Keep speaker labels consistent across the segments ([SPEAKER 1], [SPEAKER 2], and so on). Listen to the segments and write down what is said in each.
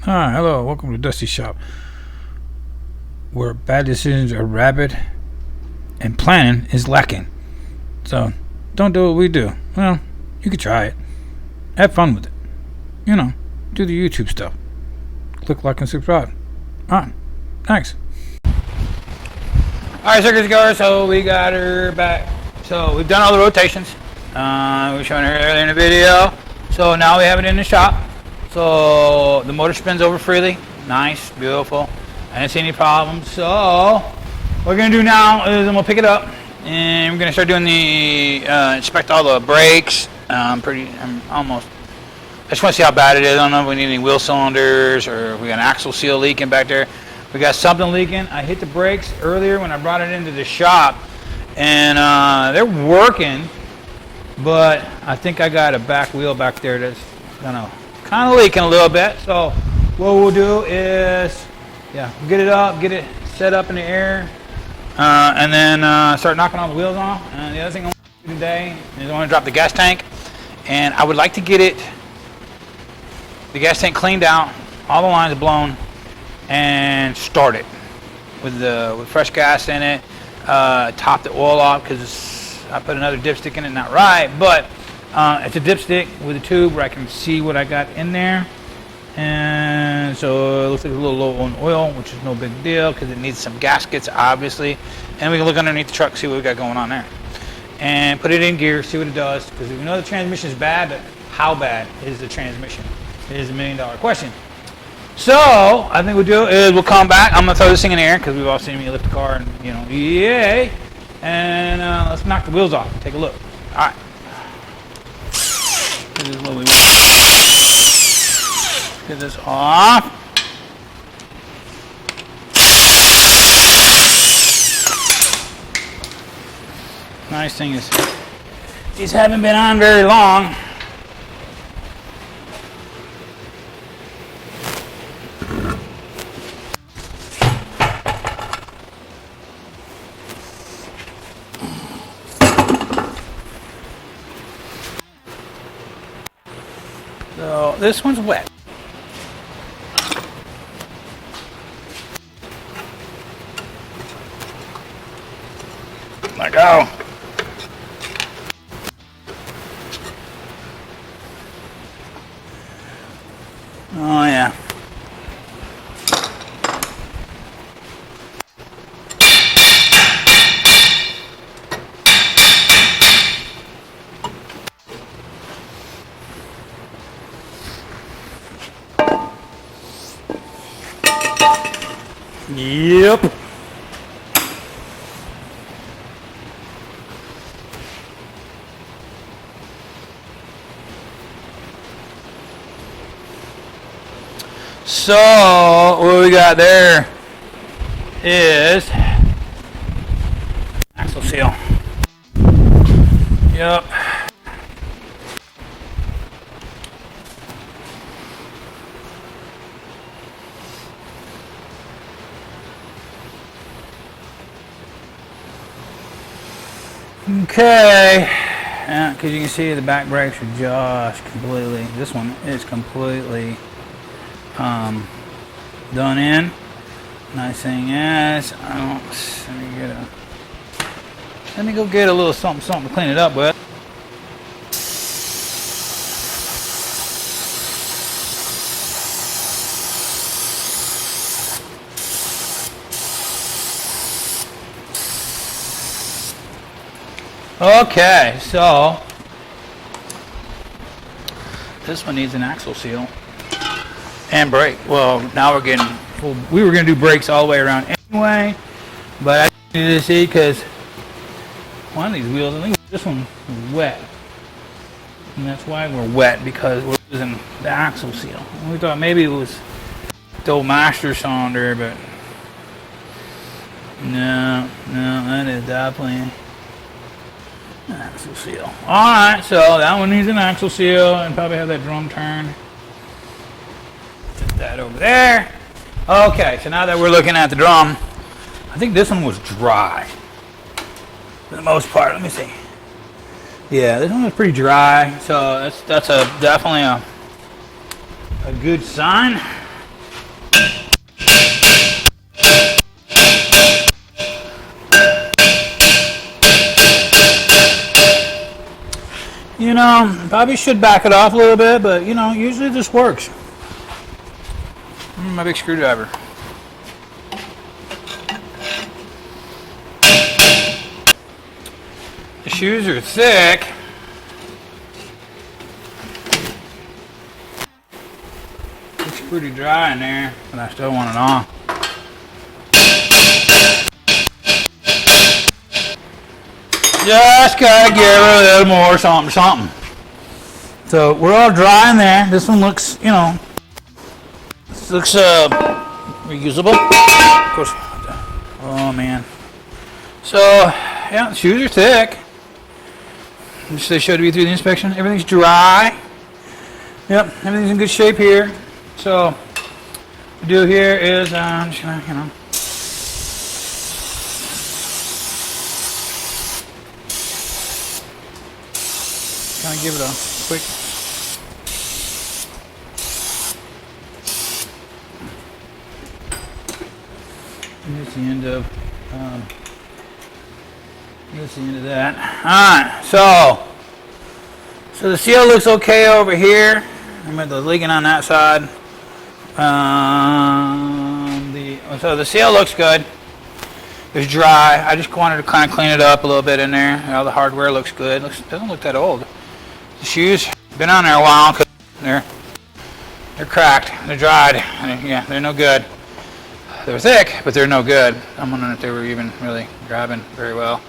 [SPEAKER 1] Hi, hello, welcome to Dusty Shop, where bad decisions are rabid and planning is lacking. So, don't do what we do. Well, you could try it. Have fun with it. You know, do the YouTube stuff. Click like and subscribe. Alright, thanks. Alright, circus goers, so we got her back. So, we've done all the rotations. We were showing her earlier in the video. So, now we have it in the shop. So the motor spins over freely. Nice, beautiful. I didn't see any problems. So what we're gonna do now is I'm gonna pick it up and we're gonna start doing the inspect all the brakes. I'm almost. I just want to see how bad it is. I don't know if we need any wheel cylinders or if we got an axle seal leaking back there. We got something leaking. I hit the brakes earlier when I brought it into the shop, and they're working, but I think I got a back wheel back there that's kind of leaking a little bit. So what we'll do is get it up, get it set up in the air, and then start knocking all the wheels off. And the other thing I want to do today is I want to drop the gas tank, and I would like to get the gas tank cleaned out, all the lines blown, and start it with fresh gas in it. Top the oil off because I put another dipstick in it, not right, but it's a dipstick with a tube where I can see what I got in there, and so it looks like a little low on oil, which is no big deal because it needs some gaskets, obviously. And we can look underneath the truck, see what we got going on there, and put it in gear, see what it does. Because we know the transmission is bad, but how bad is the transmission? It is $1 million question. So I think we'll do is we'll come back. I'm gonna throw this thing in the air because we've all seen me lift the car, and yay! And let's knock the wheels off and take a look. All right. This is what we want. Get this off. Nice thing is, these haven't been on very long. So this one's wet. Let go. Oh yeah. Yep. So what we got there is axle seal. Yep. Okay, because you can see the back brakes are just completely, this one is completely done in. Nice thing is, let me go get a little something to clean it up with. Okay, so this one needs an axle seal and brake. Well, now we were going to do brakes all the way around anyway, but I needed to see because one of these wheels, I think this one was wet, and that's why we're wet, because we're using the axle seal. And we thought maybe it was the old master cylinder, but no, that is definitely axle seal. Alright, so that one needs an axle seal and probably have that drum turned. Put that over there. Okay, so now that we're looking at the drum, I think this one was dry for the most part. Let me see. Yeah, this one was pretty dry, so that's definitely a good sign. You know, probably should back it off a little bit, but you know, usually this works. My big screwdriver. The shoes are thick. It's pretty dry in there, but I still want it on. Just gotta give her a little more something. So we're all dry in there. This one looks, you know, this looks reusable. Of course. Oh man. So yeah, the shoes are thick. Just they showed you through the inspection. Everything's dry. Yep, everything's in good shape here. So what we do here is I'm just gonna, you know. Kind of give it a quick. Here's the end of. Here's the end of that. All right, so the seal looks okay over here. I'm at the leaking on that side. So the seal looks good. It's dry. I just wanted to kind of clean it up a little bit in there. All the hardware looks good. Doesn't look that old. The shoes been on there a while because they're cracked. They're dried. Yeah, they're no good. They're thick, but they're no good. I'm wondering if they were even really grabbing very well.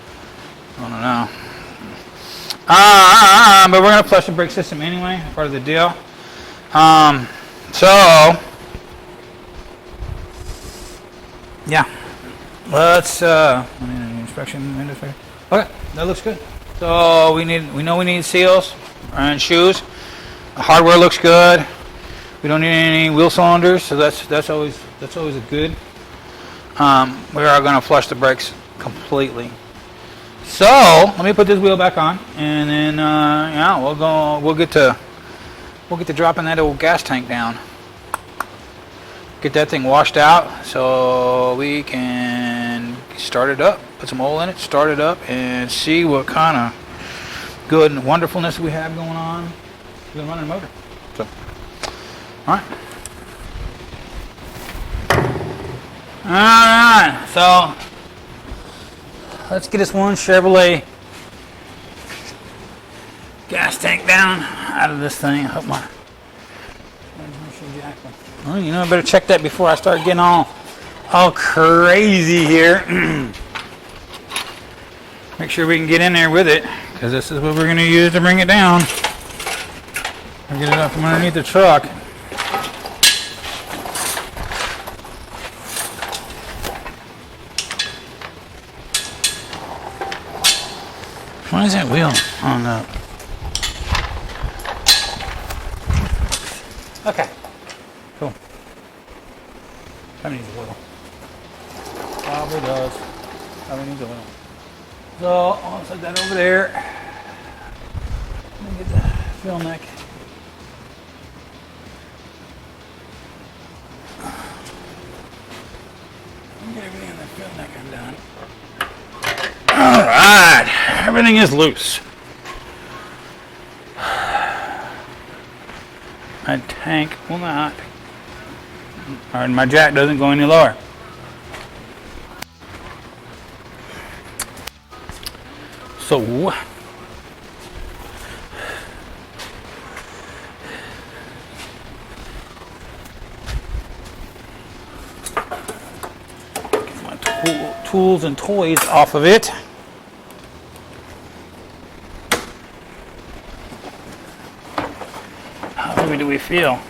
[SPEAKER 1] I don't know. But we're gonna flush the brake system anyway, part of the deal. So yeah, let's inspection. Okay, that looks good. So we know we need seals and shoes. The hardware looks good. We don't need any wheel cylinders, so that's always a good. We are going to flush the brakes completely. So let me put this wheel back on, and then yeah, we'll get to dropping that old gas tank down. Get that thing washed out so we can start it up. Put some oil in it, start it up, and see what kind of good and wonderfulness we have going on with running the motor. So, all right, so let's get this one Chevrolet gas tank down out of this thing. I hope my well, you know, I better check that before I start getting all crazy here. Make sure we can get in there with it, because this is what we're going to use to bring it down. I'll get it up from underneath the truck. Why is that wheel on up? Okay, cool. Probably needs oil. Probably does. Probably needs oil. So I'll set that over there. Let me get the fill neck. Get everything in the fill neck undone. All right, everything is loose. My tank will not, or my jack doesn't go any lower. So get my tools and toys off of it. How heavy do we feel?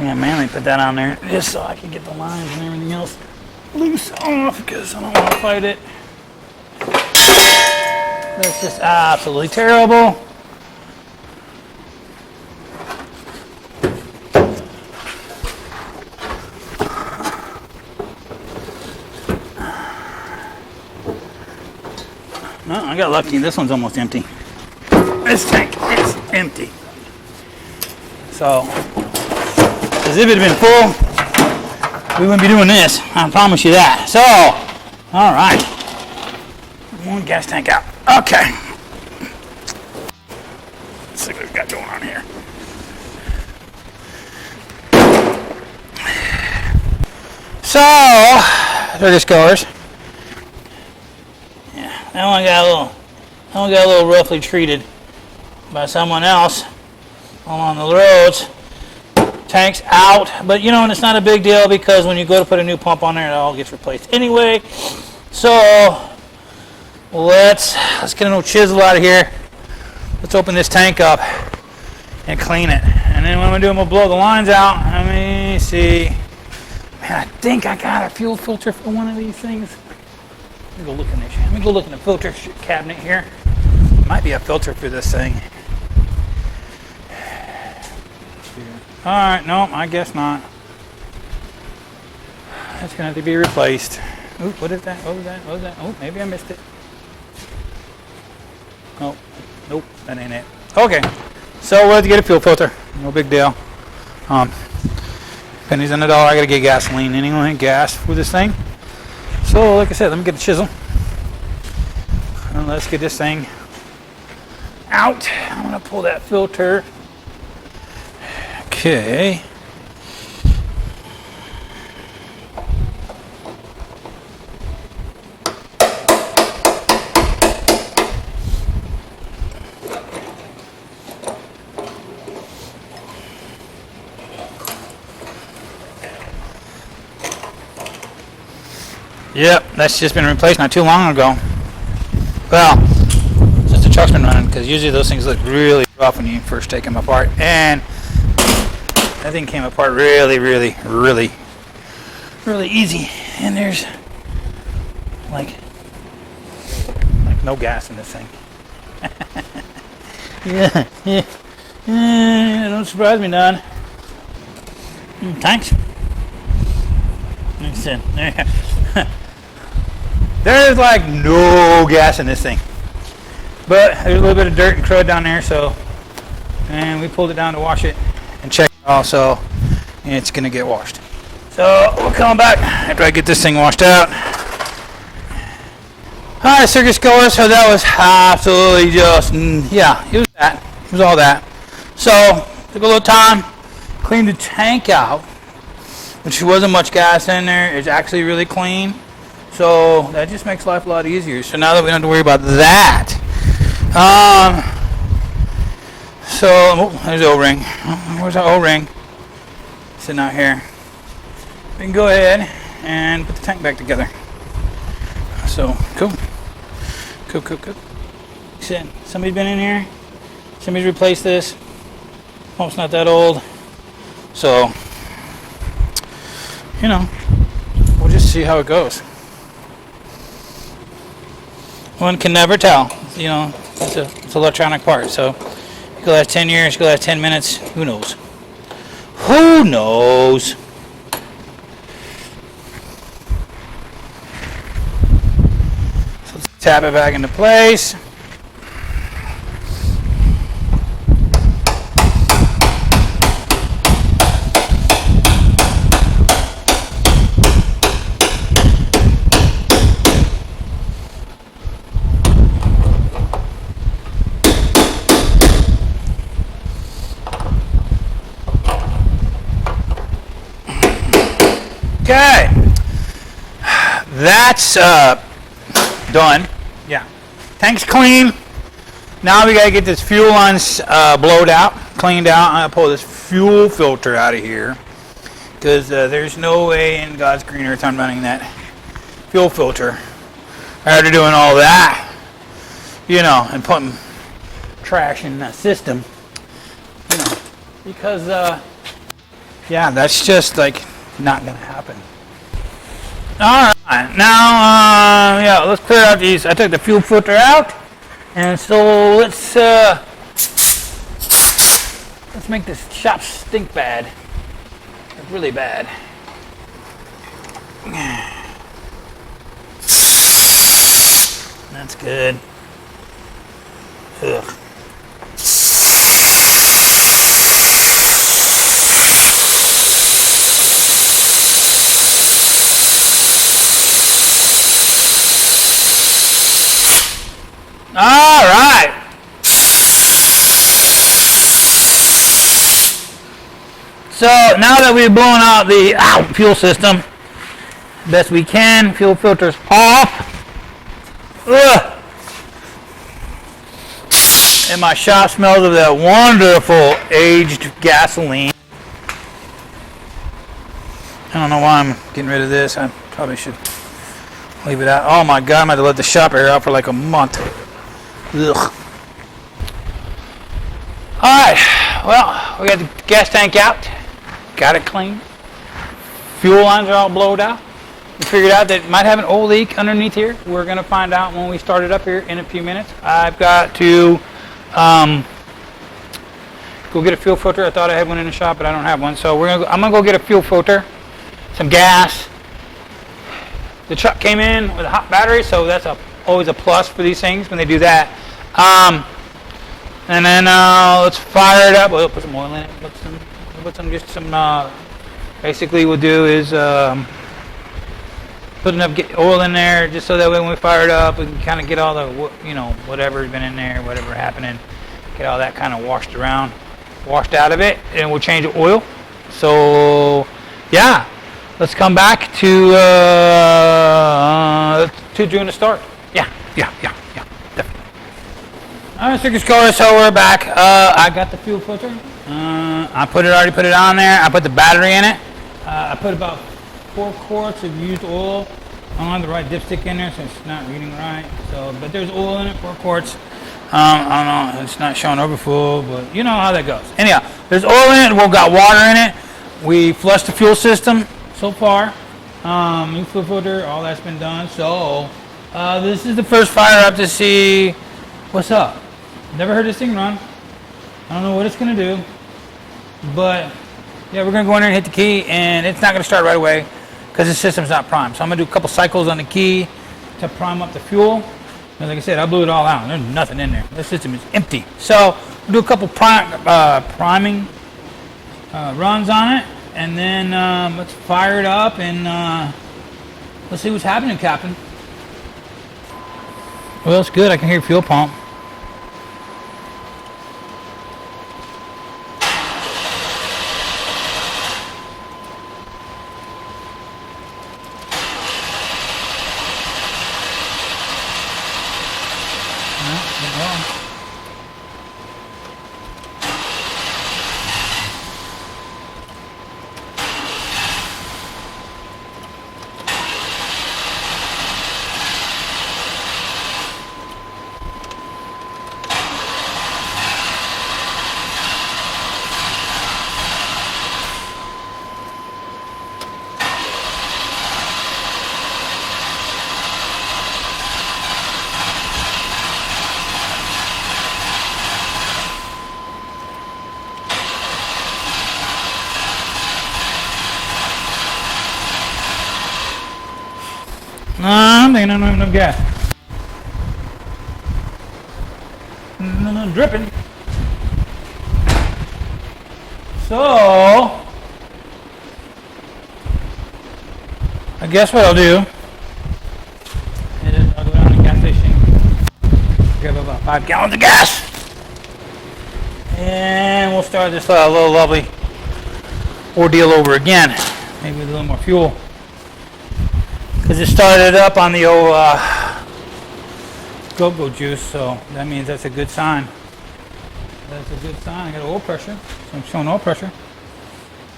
[SPEAKER 1] Yeah, man, they put that on there just so I can get the lines and everything else loose off, because I don't want to fight it. That's just absolutely terrible. Well, I got lucky. This one's almost empty. This tank is empty. So, as if it had been full, we wouldn't be doing this. I promise you that. So, all right. One gas tank out. Okay. Let's see what we've got going on here. So, there this goes. Yeah, that one got a little roughly treated by someone else along the roads. Tank's out, but you know, and it's not a big deal because when you go to put a new pump on there, it all gets replaced anyway. So let's get an old chisel out of here. Let's open this tank up and clean it. And then what I'm gonna do, I'm gonna blow the lines out. Let me see. Man, I think I got a fuel filter for one of these things. Let me go look in this. Let me go look in the filter cabinet here. Might be a filter for this thing. All right, no, I guess not. That's gonna have to be replaced. Ooh, what is that? What was that? What was that? Oh, maybe I missed it. Oh, nope, that ain't it. Okay, so we'll have to get a fuel filter. No big deal. Pennies on the dollar. I gotta get gasoline anyway, gas for this thing. So, like I said, let me get the chisel. And let's get this thing out. I'm gonna pull that filter. Okay. Yep, that's just been replaced not too long ago. Well, since the truck's been running, because usually those things look really rough when you first take them apart. And that thing came apart really easy. And there's like no gas in this thing. Yeah, don't surprise me none. Thanks. There's like no gas in this thing, but there's a little bit of dirt and crud down there, so, and we pulled it down to wash it and check it also, and it's gonna get washed. So we'll come back after I get this thing washed out. Alright, circus goers, so that was absolutely just, yeah, it was all that. So, took a little time, cleaned the tank out, which wasn't much gas in there. It's actually really clean. So that just makes life a lot easier. So now that we don't have to worry about that. There's the O-ring. Where's our O-ring? Sitting out here. We can go ahead and put the tank back together. So, cool. Cool. Somebody's been in here. Somebody's replaced this. Pump's not that old. So, you know, we'll just see how it goes. One can never tell. You know, it's an electronic part. So, it could last 10 years, it could last 10 minutes. Who knows? Who knows? So let's tap it back into place. Okay, that's done. Yeah, tank's clean. Now we gotta get this fuel lines blowed out, cleaned out. I'm gonna pull this fuel filter out of here because there's no way in God's green earth I'm running that fuel filter after doing all that, you know, and putting trash in that system, you know, because yeah, that's just like not gonna happen. All right, now yeah, let's clear out these. I took the fuel filter out, and so let's make this shop stink bad, like really bad. That's good. Ugh. All right. So now that we've blown out the fuel system, best we can, fuel filters off. Ugh. And my shop smells of that wonderful aged gasoline. I don't know why I'm getting rid of this. I probably should leave it out. Oh my God, I'm going to let the shop air out for like a month. Ugh. Alright, well, we got the gas tank out. Got it clean. Fuel lines are all blowed out. We figured out that it might have an oil leak underneath here. We're going to find out when we start it up here in a few minutes. I've got to go get a fuel filter. I thought I had one in the shop, but I don't have one. So I'm going to go get a fuel filter, some gas. The truck came in with a hot battery, so that's always a plus for these things when they do that. And then let's fire it up. We'll put some oil in it. Basically we'll do is put enough oil in there just so that way when we fire it up, we can kind of get all the, whatever's been in there, whatever happening, get all that kind of washed out of it, and we'll change the oil. So, yeah, let's come back to doing the start. Yeah, definitely. All right, circuit score, so we're back. I got the fuel filter. I already put it on there. I put the battery in it. I put about 4 quarts of used oil. I don't have the right dipstick in there, so it's not reading right. So, but there's oil in it, 4 quarts. I don't know, it's not showing overfull, but you know how that goes. Anyhow, there's oil in it. We've got water in it. We flushed the fuel system so far. New fuel filter, all that's been done. So, this is the first fire up to see what's up. Never heard this thing run. I don't know what it's going to do, but yeah, we're going to go in there and hit the key, and it's not going to start right away because the system's not primed. So I'm going to do a couple cycles on the key to prime up the fuel. And like I said, I blew it all out. There's nothing in there. The system is empty. So we'll do a couple priming runs on it, and then let's fire it up, and let's see what's happening, Captain. Well, it's good. I can hear fuel pump. I'm thinking I don't have enough gas. No, dripping. So, I guess what I'll do is I'll go down to the gas station, grab about 5 gallons of gas, and we'll start this little lovely ordeal over again. Maybe with a little more fuel. Because it started up on the old go-go juice, so that means that's a good sign. That's a good sign. I got oil pressure, so I'm showing oil pressure.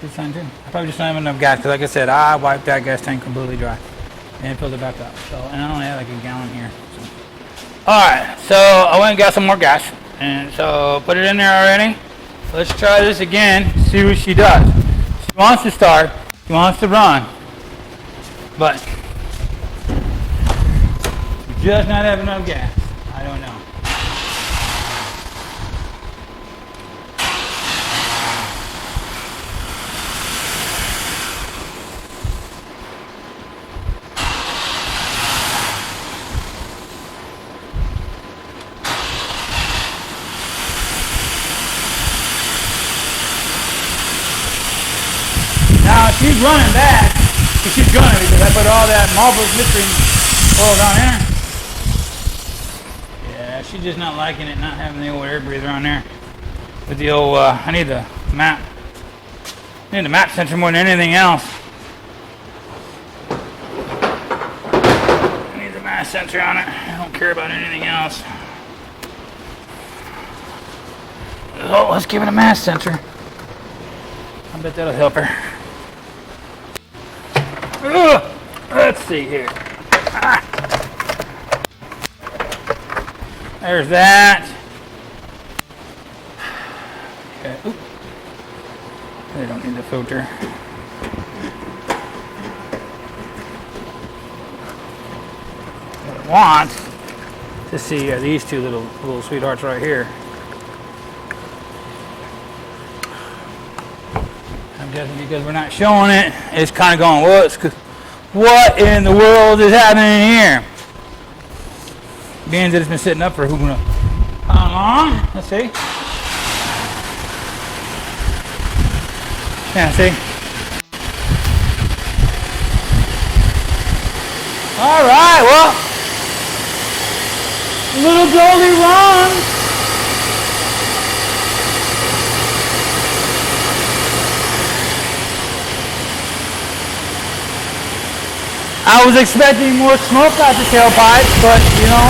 [SPEAKER 1] Good sign too. I probably just don't have enough gas, because like I said, I wiped that gas tank completely dry and filled it back up. So, and I only have like a gallon here. So. Alright, so I went and got some more gas, and so put it in there already. Let's try this again, see what she does. She wants to start, she wants to run, but just not having enough gas. I don't know. Now she's running back. She's gonna because I put all that Marvelous Mystery oil down there. Yeah, she's just not liking it, not having the old air breather on there. With the old, I need the map. I need the map sensor more than anything else. I need the map sensor on it. I don't care about anything else. Oh, let's give it a mass sensor. I bet that'll help her. Ugh. Let's see here. Ah. There's that. Okay. Oop. They don't need the filter. What I want to see are these two little sweethearts right here. Because we're not showing it, it's kind of going, what in the world is happening here? Being that it's been sitting up for who knows how long? Let's see. Yeah, see. All right, well, little Goldie runs. I was expecting more smoke out the tailpipe, but you know,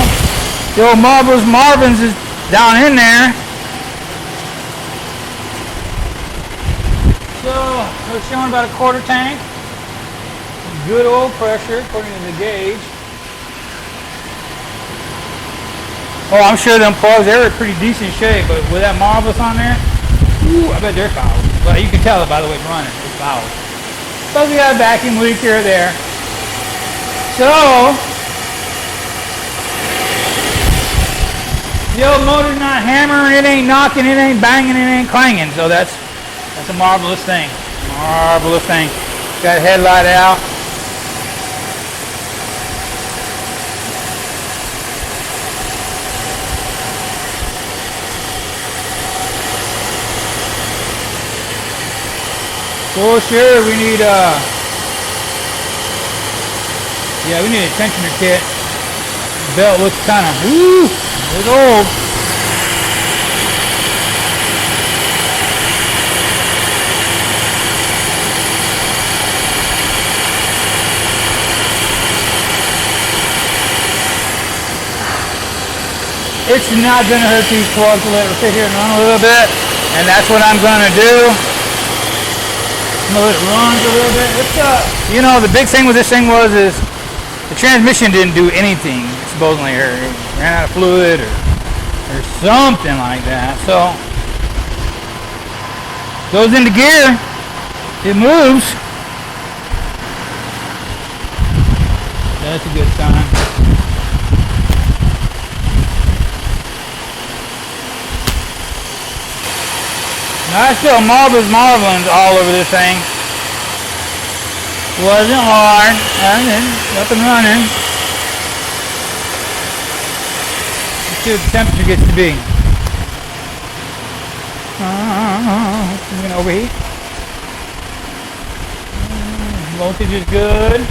[SPEAKER 1] the old Marvin's is down in there. So we're showing about a quarter tank. Good oil pressure according to the gauge. Oh, I'm sure them plugs, they're in pretty decent shape, but with that Marvelous on there, ooh, I bet they're fouled. Well, you can tell it by the way it's running, it's fouled. Plus we got a vacuum leak here or there. So, the old motor's not hammering, it ain't knocking, it ain't banging, it ain't clanging. So that's a marvelous thing. Marvelous thing. Got a headlight out. For sure, we need yeah, we need a tensioner kit. The belt looks kind of, ooh, it's old. It's not going to hurt these plugs to let it sit here and run a little bit, and that's what I'm going to do. I'm going to let it run a little bit. It's, you know, the big thing with this thing is the transmission didn't do anything, supposedly, or it ran out of fluid or something like that. So, goes into gear, it moves. That's a good sign. Now, I still marvelings all over this thing. Wasn't hard, up and running. Let's see what the temperature gets to be. It's gonna overheat. Voltage is good.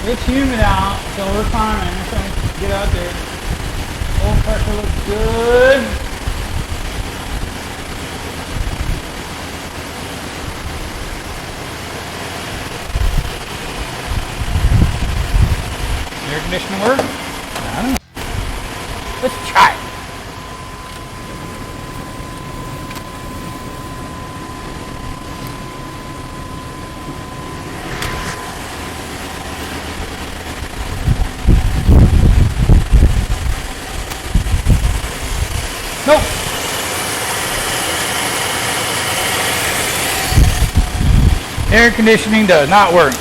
[SPEAKER 1] It's humid out, so we're fine. We're trying to get out there. Oil pressure looks good. Air conditioning work? I don't know. Let's try it. Nope. Air conditioning does not work.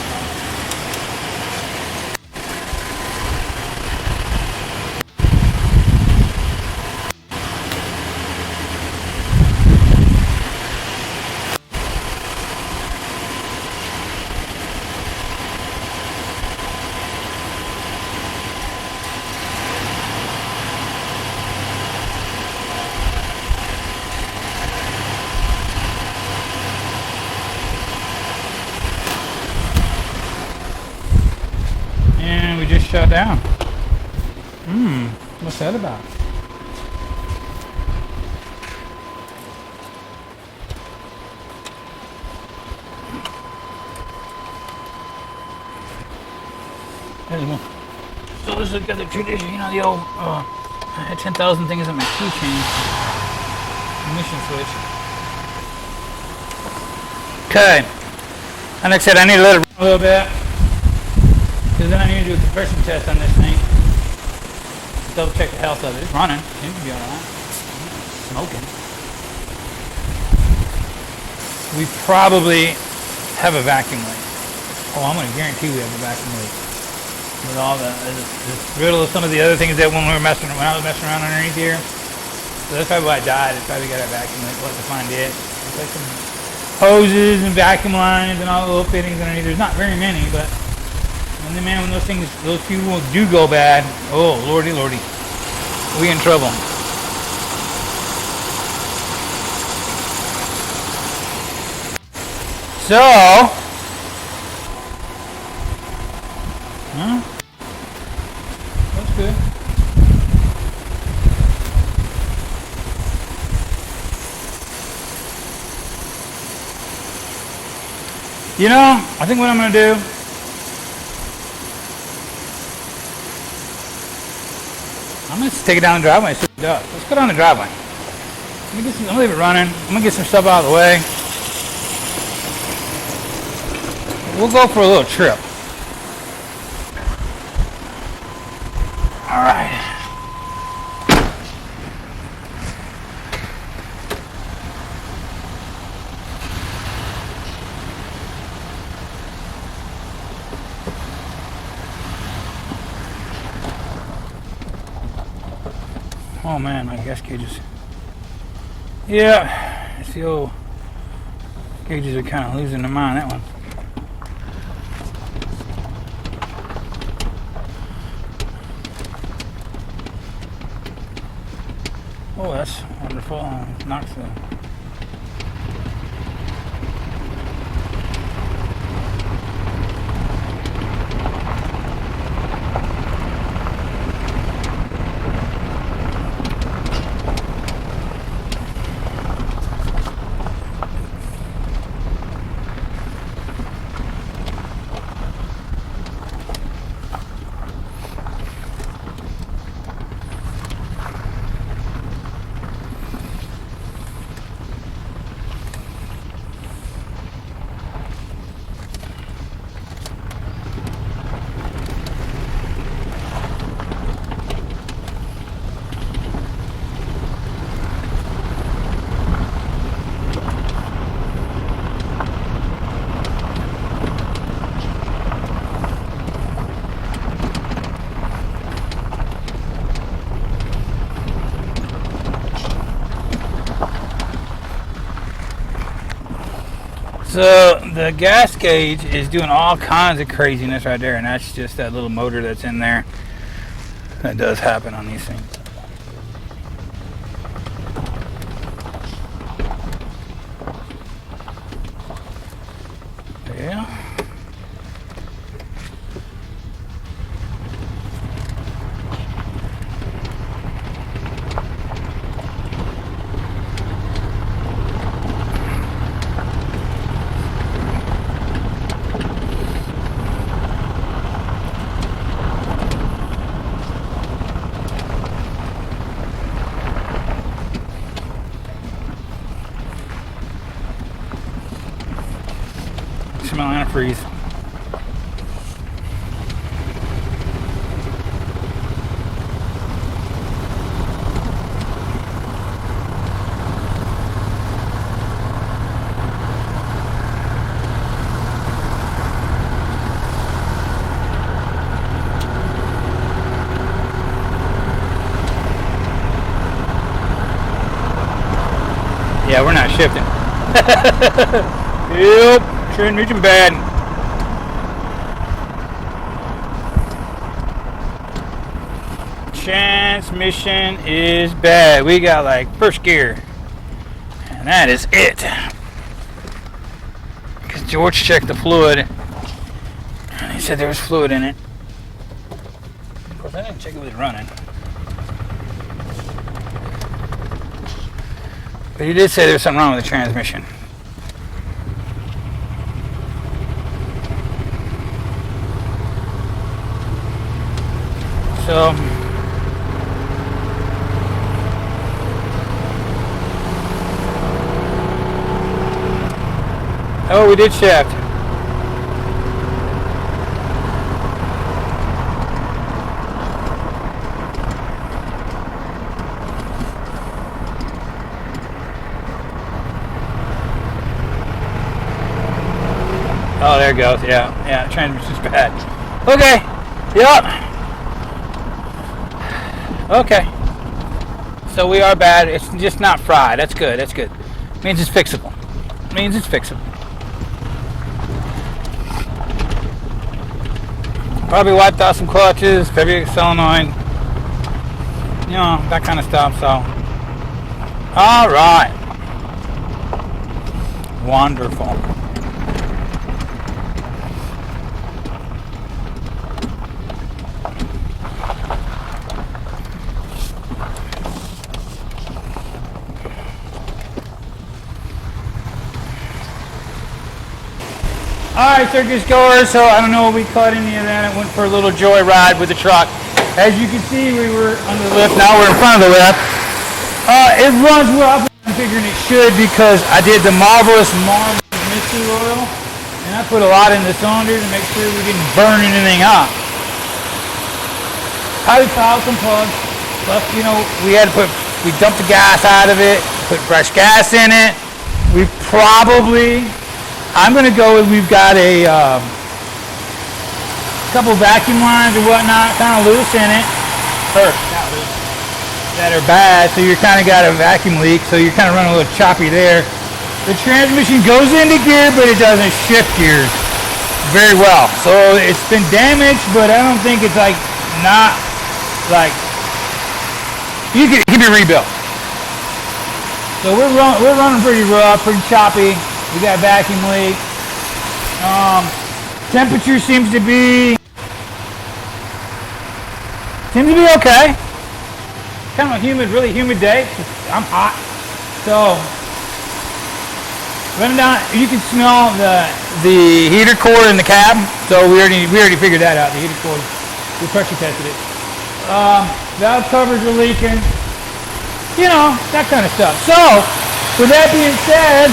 [SPEAKER 1] down. What's that about? Anyway, so this is the tradition, you know, the old, I had 10,000 things on my keychain. Ignition switch. Okay. And like I said, I need to let it run a little bit. Because then I need to do a compression test on this thing. Double check the health of it. It's running. Seems to be alright. Smoking. We probably have a vacuum leak. Oh, I'm going to guarantee we have a vacuum leak. With all the riddle of some of the other things that when I was messing around underneath here. So that's probably why I died. It's probably got a vacuum leak. We'll have to find it. It's like some hoses and vacuum lines and all the little fittings underneath. There's not very many, but and then man, when those few do go bad, oh lordy, we in trouble. So, that's good. You know, I think what I'm going to do, I'm going to take it down the driveway and see what it does. Let's go down the driveway. I'm going to leave it running. I'm going to get some stuff out of the way. We'll go for a little trip. All right. Oh man, my gas gauges. Yeah, it's the old gauges are kind of losing their mind, that one. Oh, that's wonderful. Knoxville. So the gas gauge is doing all kinds of craziness right there, and that's just that little motor that's in there. That does happen on these things. Yeah. Smell antifreeze. Yeah, we're not shifting. Yep. Transmission bad. Transmission is bad. We got like first gear, and that is it. Because George checked the fluid, and he said there was fluid in it. But I didn't check it was running. But he did say there was something wrong with the transmission. So oh, we did shaft. Oh, there it goes. Yeah, transmission's bad. Okay. Yep. Okay. So we are bad. It's just not fried. That's good. That's good. Means it's fixable. Means it's fixable. Probably wiped out some clutches, Chevy solenoid, you know, that kind of stuff. So, all right. Wonderful. Alright, circus goers, so I don't know what we caught any of that. I went for a little joyride with the truck. As you can see, we were under the lift, now we're in front of the lift. It runs rough, I'm figuring it should because I did the marvelous mystery oil, and I put a lot in the cylinder to make sure we didn't burn anything up. Highly fouled some plugs, plus, you know, we dumped the gas out of it, put fresh gas in it. We probably... I'm going to go with, we've got a couple vacuum lines or whatnot kind of loose in it, or not loose, that are bad, so you're kind of got a vacuum leak, so you're kind of running a little choppy there. The transmission goes into gear, but it doesn't shift gears very well. So it's been damaged, but I don't think it's like, not like, it can be rebuilt. So we're running pretty rough, pretty choppy. We got vacuum leak. Temperature seems to be okay. Kind of a really humid day. I'm hot. So running down, you can smell the heater core in the cab. So we already figured that out. The heater core, we pressure tested it. Valve covers are leaking. You know, that kind of stuff. So with that being said,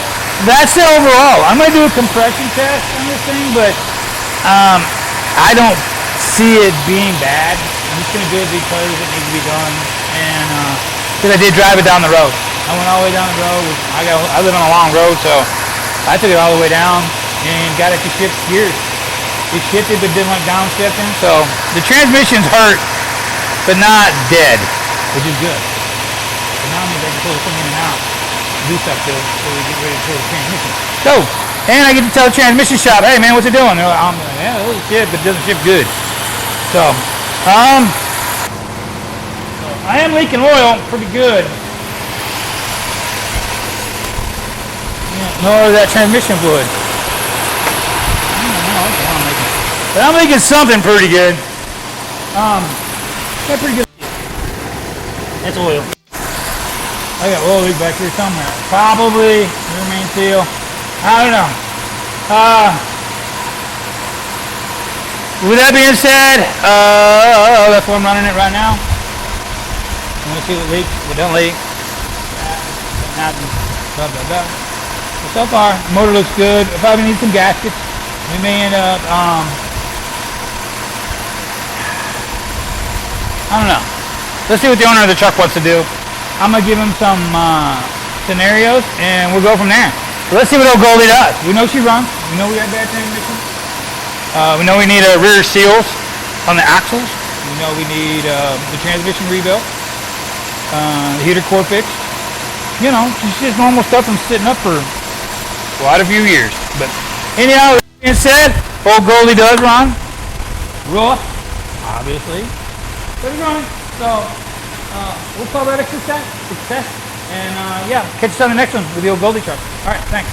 [SPEAKER 1] that's the overall. I'm going to do a compression test on this thing, but I don't see it being bad. I'm just going to do it because it needs to be done, and because I did drive it down the road. I went all the way down the road. I live on a long road, so I took it all the way down and got it to shift gears. It shifted, but didn't like downshifting. So the transmission's hurt, but not dead, which is good. So now I means I can pull the thing in and out. Do stuff to so we get ready for the transmission. So, and I get to tell the transmission shop, hey man, what's it doing? They're like, yeah, it shit, but it doesn't shift good. So, I am leaking oil pretty good. Yeah, nor that transmission fluid. I don't know what I'm making. But I'm making something pretty good. Got pretty good. That's oil. I got oil leak back here somewhere. Probably your main seal. I don't know. With that being said, that's why I'm running it right now. I'm gonna see what leaks, what don't leak. Nothing. Blah blah blah. But so far, the motor looks good. If I need some gaskets, we may end up. I don't know. Let's see what the owner of the truck wants to do. I'm going to give him some scenarios, and we'll go from there. So let's see what old Goldie does. We know she runs. We know we have bad transmission. We know we need rear seals on the axles. We know we need the transmission rebuilt. The heater core fixed. You know, it's just normal stuff from sitting up for quite a few years. But anyhow, with that being said, old Goldie does run. Rough, obviously. But he's running. So... we'll call that a success. And yeah, catch us on the next one with the old Goldie truck. All right, thanks.